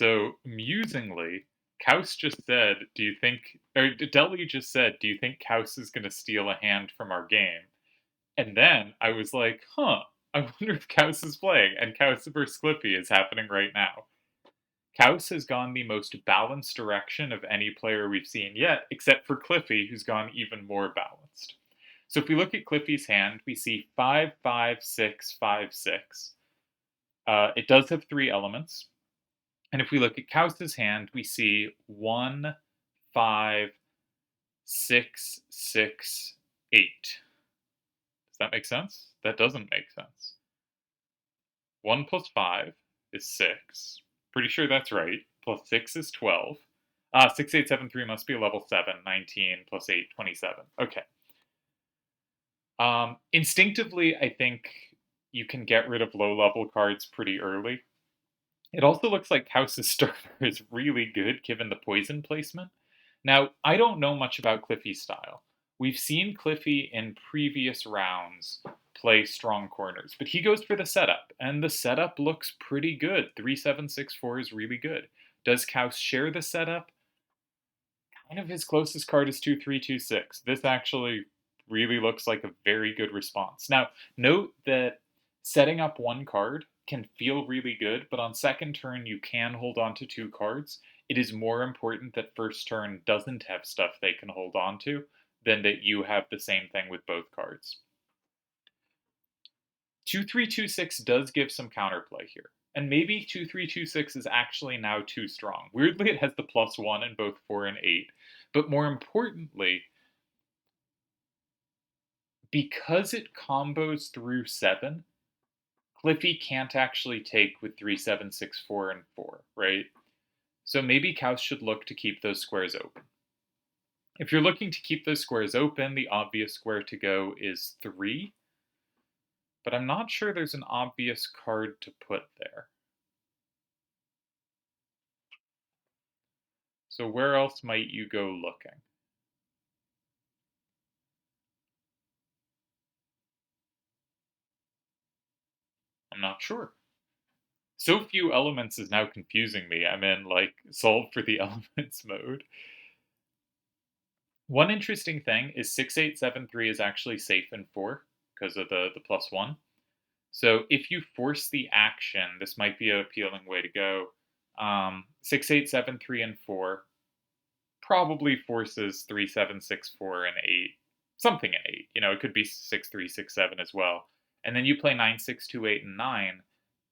So, musingly, Kaus just said, do you think, or Deli just said, do you think Kaus is going to steal a hand from our game? And then I was like, huh, I wonder if Kaus is playing, and Kaus versus Cliffy is happening right now. Kaus has gone the most balanced direction of any player we've seen yet, except for Cliffy, who's gone even more balanced. So if we look at Cliffy's hand, we see 5, 5, 6, 5, 6. It does have three elements. And if we look at Kaus's hand, we see 1, 5, 6, 6, 8. Does that make sense? That doesn't make sense. 1 plus 5 is 6. Pretty sure that's right. Plus 6 is 12. 6, 8, 7, 3 must be a level 7. 19 plus 8, 27. Okay. Instinctively, I think you can get rid of low-level cards pretty early. It also looks like House's starter is really good given the poison placement. Now, I don't know much about Cliffy's style. We've seen Cliffy in previous rounds play strong corners, but he goes for the setup, and the setup looks pretty good. 3764 is really good. Does Kaus share the setup? Kind of his closest card is 2326. This actually really looks like a very good response. Now, note that setting up one card can feel really good, but on second turn you can hold on to two cards. It is more important that first turn doesn't have stuff they can hold on to than that you have the same thing with both cards. 2326 does give some counterplay here. And maybe 2326 is actually now too strong. Weirdly, it has the +1 in both 4 and 8. But more importantly, because it combos through 7, Cliffy can't actually take with 3, 7, 6, 4, and 4, right? So maybe Kaus should look to keep those squares open. If you're looking to keep those squares open, the obvious square to go is 3. But I'm not sure there's an obvious card to put there. So where else might you go looking? I'm not sure. So few elements is now confusing me. I'm in, like, solve for the elements mode. One interesting thing is 6873 is actually safe in 4 because of the +1. So if you force the action, this might be an appealing way to go. 6873 and 4 probably forces 3764 and 8. Something in 8. You know, it could be 6367 as well. And then you play 9628 and 9,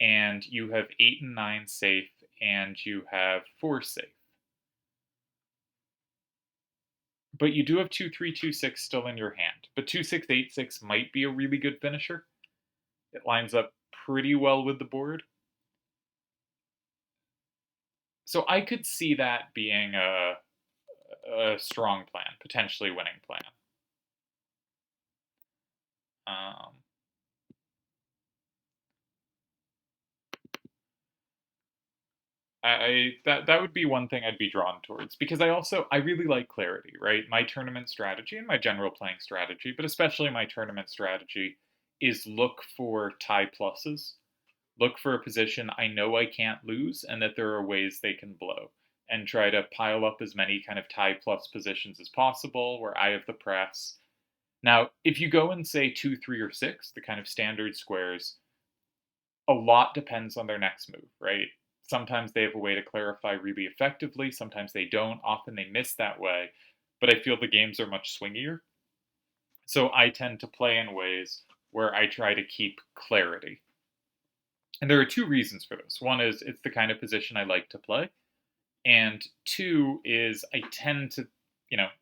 and you have 8 and 9 safe, and you have 4 safe. But you do have 2326 still in your hand. But 2686 might be a really good finisher. It lines up pretty well with the board. So I could see that being a strong plan, potentially winning plan. That would be one thing I'd be drawn towards, because I really like clarity, right? My tournament strategy and my general playing strategy, but especially my tournament strategy, is look for tie pluses. Look for a position I know I can't lose and that there are ways they can blow, and try to pile up as many kind of tie plus positions as possible where I have the press. Now, if you go and say 2, 3, or 6, the kind of standard squares, a lot depends on their next move, right? Sometimes they have a way to clarify really effectively, sometimes they don't, often they miss that way, but I feel the games are much swingier. So I tend to play in ways where I try to keep clarity. And there are two reasons for this. One is it's the kind of position I like to play. And two is I tend to,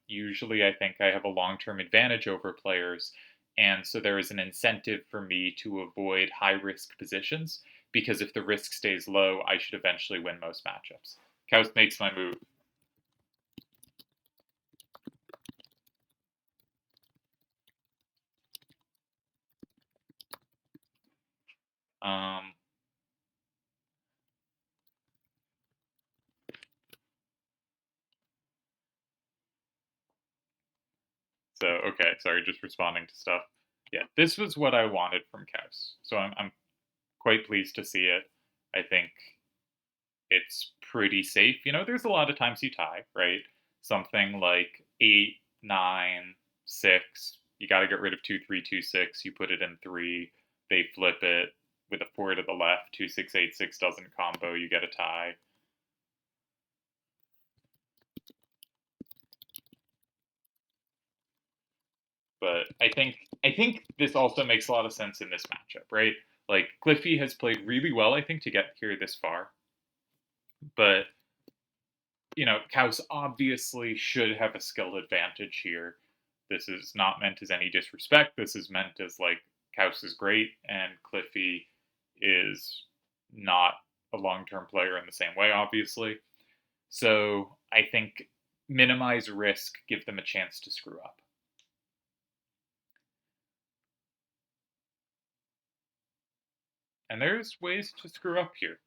usually I think I have a long-term advantage over players. And so there is an incentive for me to avoid high-risk positions, because if the risk stays low, I should eventually win most matchups. Kaus makes my move. Um, so, okay, sorry, just responding to stuff. Yeah, this was what I wanted from Kaus. So I'm quite pleased to see it. I think it's pretty safe. There's a lot of times you tie, right? Something like 8, 9, 6. You got to get rid of 2, 3, 2, 6. You put it in 3. They flip it with a 4 to the left. 2, 6, 8, 6 doesn't combo. You get a tie. But I think this also makes a lot of sense in this matchup, right? Like Cliffy has played really well, I think, to get here this far. But Kaus obviously should have a skill advantage here. This is not meant as any disrespect. This is meant as like Kaus is great and Cliffy is not a long-term player in the same way, obviously. So I think minimize risk, give them a chance to screw up. And there's ways to screw up here.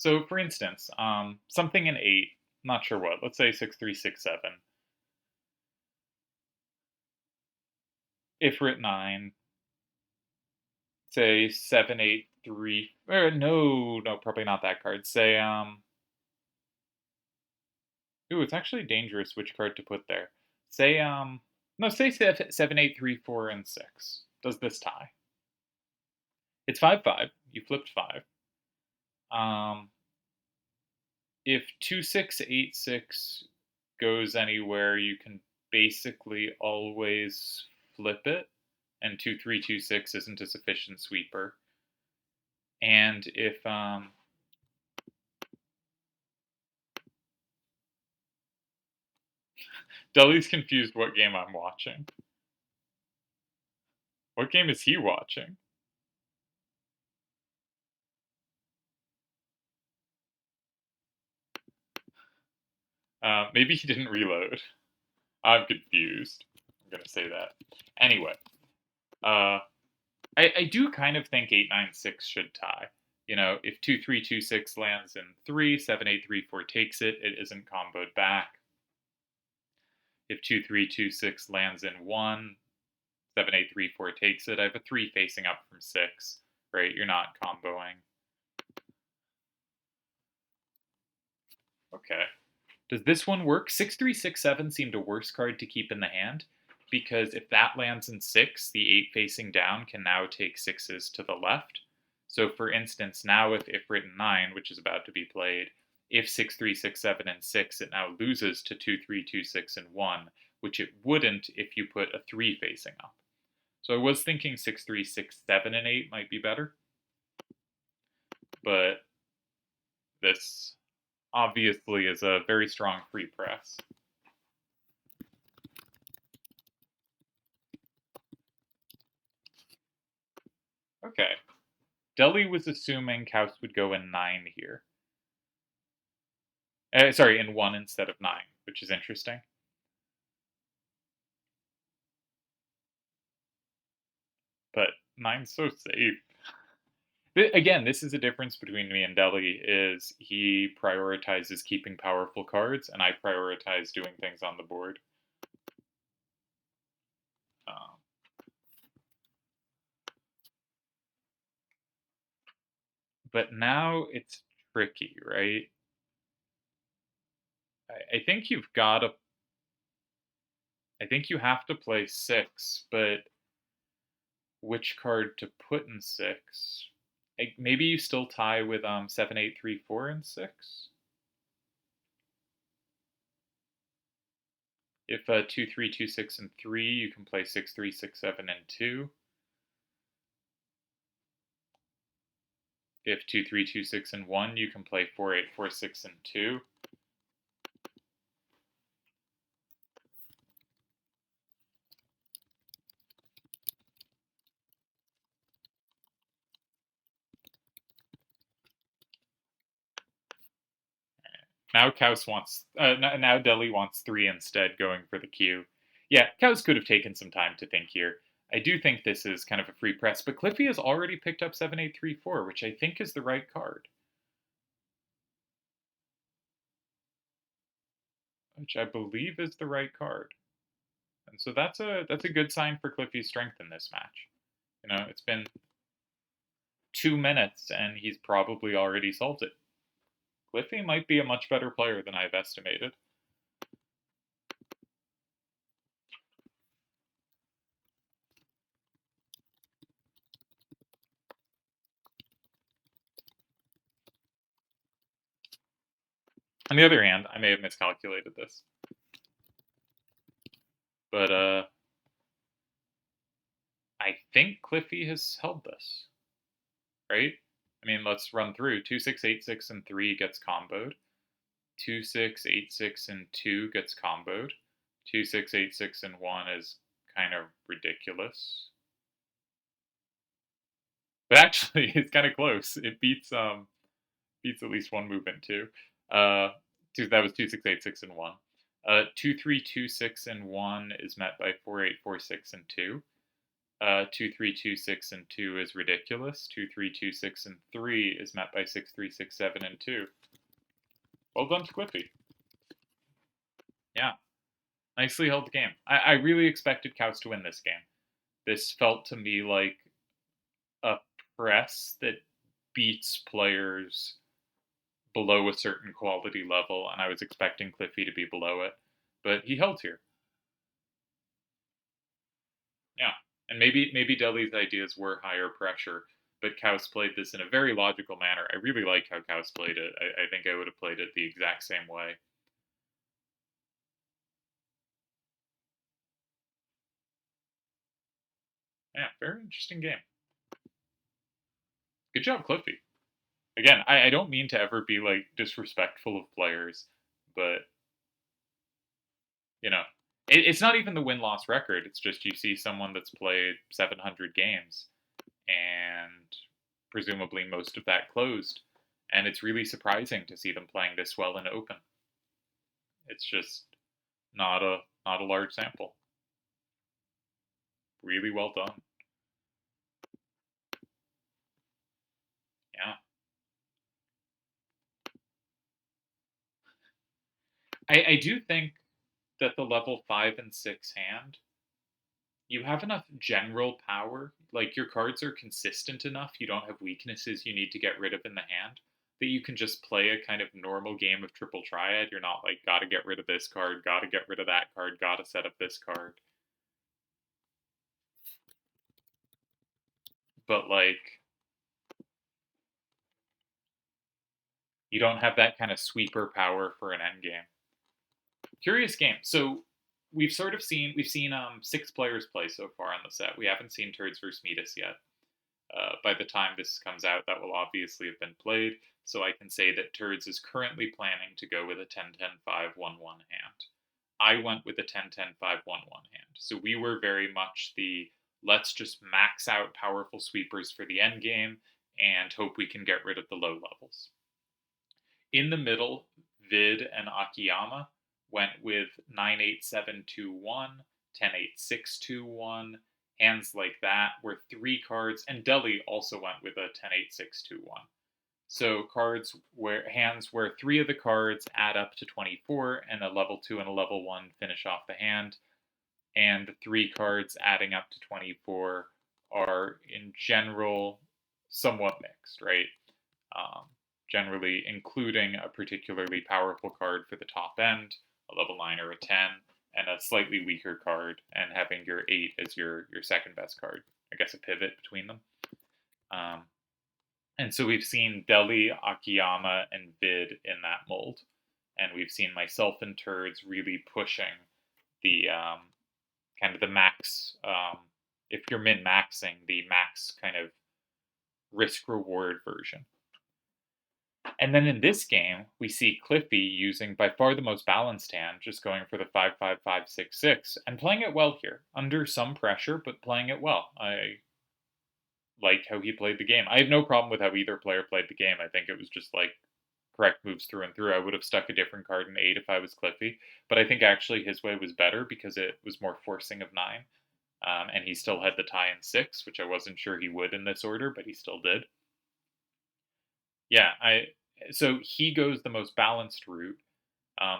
So, for instance, something in 8, not sure what, let's say 6, 3, 6, 7. Ifrit 9, say 7, 8, 3, or no, probably not that card. Say, ooh, it's actually dangerous which card to put there. Say, no, say 7, 8, 3, 4, and 6. Does this tie? It's 5, 5. You flipped 5. If 2, 6, 8, 6 goes anywhere, you can basically always flip it, and 2, 3, 2, 6 isn't a sufficient sweeper. And if Deli's confused what game I'm watching. What game is he watching? Maybe he didn't reload. I'm confused. I'm gonna say that. Anyway, I do kind of think 8, 9, 6 should tie. If 2, 3, 2, 6 lands in 3, 7, 8, 3, 4 takes it, it isn't comboed back. If 2, 3, 2, 6 lands in 1, 7, 8, 3, 4 takes it, I have a 3 facing up from 6, right? You're not comboing. Okay. Does this one work? 6, 3, 6, 7 seemed a worse card to keep in the hand, because if that lands in 6, the 8 facing down can now take 6s to the left. So for instance, now if Ifrit 9, which is about to be played, if 6, 3, 6, 7, and 6, it now loses to 2, 3, 2, 6, and 1, which it wouldn't if you put a 3 facing up. So I was thinking 6, 3, 6, 7, and 8 might be better. But this obviously is a very strong free press. Okay. Deli was assuming Kaus would go in 9 here. Sorry, in 1 instead of 9, which is interesting. But 9's so safe. Again, this is a difference between me and Deli, is he prioritizes keeping powerful cards, and I prioritize doing things on the board. But now it's tricky, right? I think you've got to... I think you have to play 6, but which card to put in 6? Maybe you still tie with 7, 8, 3, 4, and 6? If 2, 3, 2, 6, and 3, you can play 6, 3, 6, 7, and 2. If 2, 3, 2, 6, and 1, you can play 4, 8, 4, 6, and 2. Now Kaus wants, now Delhi wants 3 instead, going for the Q. Yeah, Kaus could have taken some time to think here. I do think this is kind of a free press, but Cliffy has already picked up 7-8-3-4, which I think is the right card. Which I believe is the right card. And so that's a good sign for Cliffy's strength in this match. You know, it's been 2 minutes and he's probably already solved it. Cliffy might be a much better player than I've estimated. On the other hand, I may have miscalculated this. But I think Cliffy has held this. Right? I mean, let's run through. 2, 6, 8, 6, and 3 gets comboed. 2, 6, 8, 6, and 2 gets comboed. 2, 6, 8, 6, and 1 is kind of ridiculous. But actually, it's kind of close. It beats at least one movement too. That was 2, 6, 8, 6, and 1. 2, 3, 2, 6, and 1 is met by 4, 8, 4, 6, and 2. 2, 3, 2, 6, and 2 is ridiculous. 2, 3, 2, 6, and 3 is met by 6, 3, 6, 7, and 2. Well done to Cliffy. Yeah. Nicely held the game. I really expected Kaus to win this game. This felt to me like a press that beats players below a certain quality level, and I was expecting Cliffy to be below it. But he held here. Yeah. And maybe Delhi's ideas were higher pressure, but Kaus played this in a very logical manner. I really like how Kaus played it. I think I would have played it the exact same way. Yeah, very interesting game. Good job, Cliffy. Again, I don't mean to ever be like disrespectful of players, but you know, it's not even the win-loss record. It's just you see someone that's played 700 games and presumably most of that closed, and it's really surprising to see them playing this well in open. It's just not a large sample. Really well done. Yeah. I do think that the level 5 and 6 hand, you have enough general power, like your cards are consistent enough, you don't have weaknesses you need to get rid of in the hand, that you can just play a kind of normal game of triple triad. You're not like, gotta get rid of this card, gotta get rid of that card, gotta set up this card. But like, you don't have that kind of sweeper power for an endgame. Curious game. So we've seen 6 players play so far on the set. We haven't seen Turds vs Metis yet. By the time this comes out, that will obviously have been played. So I can say that Turds is currently planning to go with a 10-10-5-1-1 hand. I went with a 10-10-5-1-1 hand. So we were very much the let's just max out powerful sweepers for the end game and hope we can get rid of the low levels. In the middle, Vid and Akiyama went with 9-8-7-2-1, 10-8-6-2-1, hands like that where 3 cards, and Delhi also went with a 10-8-6-2-1. So hands where 3 of the cards add up to 24 and a level 2 and a level 1 finish off the hand, and 3 cards adding up to 24 are in general somewhat mixed, right? Generally including a particularly powerful card for the top end, a level 9 or a 10, and a slightly weaker card, and having your 8 as your second best card. I guess a pivot between them. And so we've seen Delhi, Akiyama, and Vid in that mold. And we've seen myself and Turds really pushing the kind of the max, if you're min-maxing, the max kind of risk-reward version. And then in this game, we see Cliffy using by far the most balanced hand, just going for the 5-5-5-6-6, and playing it well here, under some pressure, but playing it well. I like how he played the game. I have no problem with how either player played the game. I think it was just like correct moves through and through. I would have stuck a different card in 8 if I was Cliffy, but I think actually his way was better because it was more forcing of 9, and he still had the tie in 6, which I wasn't sure he would in this order, but he still did. Yeah, so he goes the most balanced route.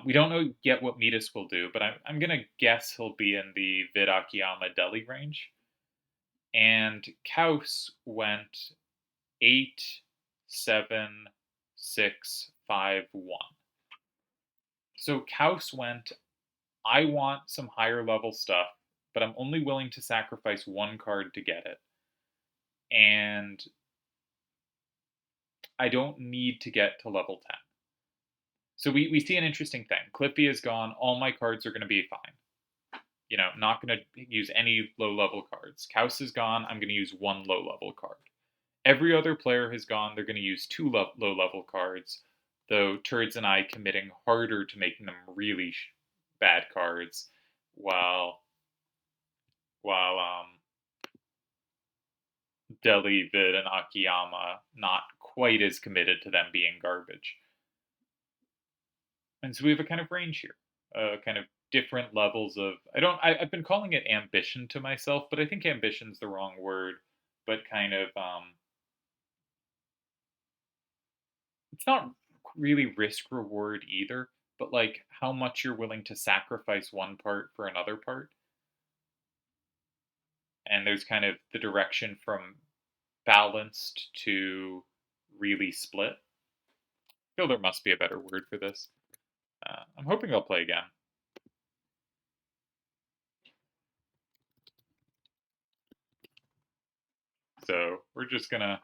We don't know yet what Midas will do, but I'm gonna guess he'll be in the Vid Akiyama Deli range. And Kaus went 8, 7, 6, 5, 1. So Kaus went, I want some higher level stuff, but I'm only willing to sacrifice one card to get it. And I don't need to get to level 10. So we see an interesting thing. Cliffy is gone, all my cards are going to be fine. Not going to use any low level cards. Kaus is gone, I'm going to use one low level card. Every other player has gone, they're going to use two low level cards, though Turds and I committing harder to making them really bad cards, while Deli, Vid, and Akiyama not quite as committed to them being garbage. And so we have a kind of range here, kind of different levels of. I've been calling it ambition to myself, but I think ambition's the wrong word. But kind of, it's not really risk reward either. But like how much you're willing to sacrifice one part for another part. And there's kind of the direction from balanced to really split. I feel there must be a better word for this. I'm hoping they'll play again. So we're just gonna.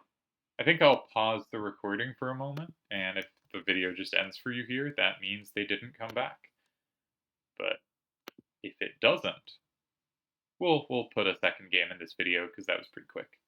I think I'll pause the recording for a moment, and if the video just ends for you here, that means they didn't come back. But if it doesn't, we'll put a second game in this video because that was pretty quick.